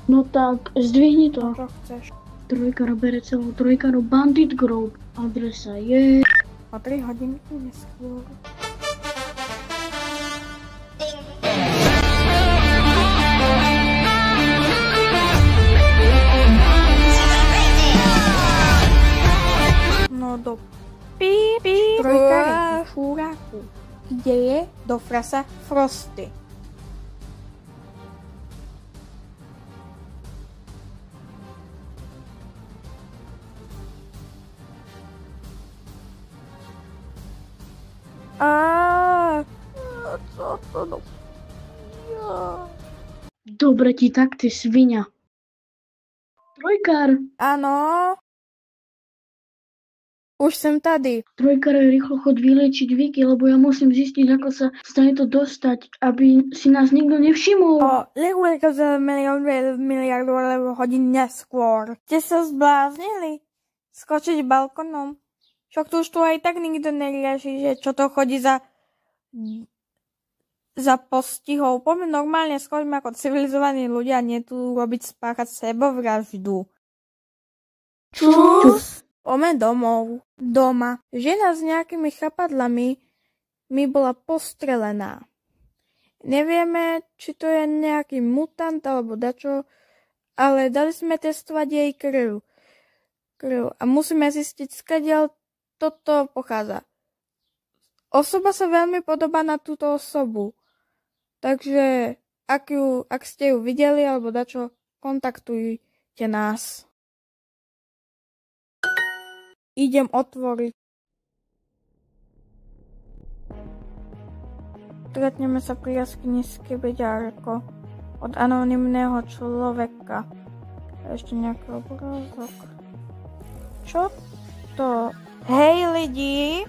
No tak, zdvihni to. Čo chceš? Trojkaro bere celú Trojkaro Bandit Grove. Adresa je... O 3 hodinky neskôr. No do Trojkary fúraku. Kde je do frasa Frosty? Co to do... Dobre ti tak, ty svinia. Trojkar. Áno. Už som tady. Trojkar, rýchlo chod vyliečiť Vicky, lebo ja musím zistiť, ako sa stane to dostať, aby si nás nikto nevšimol. Lehúrko za miliardu hodín neskôr. Ste sa zbláznili? Skočiť balkonom? Však tu už tu aj tak nikto nerieši, že čo to chodí za postihov. Poďme normálne skočme ako civilizovaní ľudia, nie tu robiť spáchať sebovraždu. Čus? Poďme domov. Doma. Žena s nejakými chapadlami mi bola postrelená. Nevieme, či to je nejaký mutant alebo dačo, ale dali sme testovať jej krv. A musíme zistiť, skadiaľ toto pochádza. Osoba sa veľmi podobá na túto osobu. Takže ak ste ju videli alebo dačo, kontaktujte nás. Idem otvoriť. Stretneme sa pri jaskyni Skibeďárko od anonymného človeka. Ešte nejaký obrázok. Čo to? Hej lidi!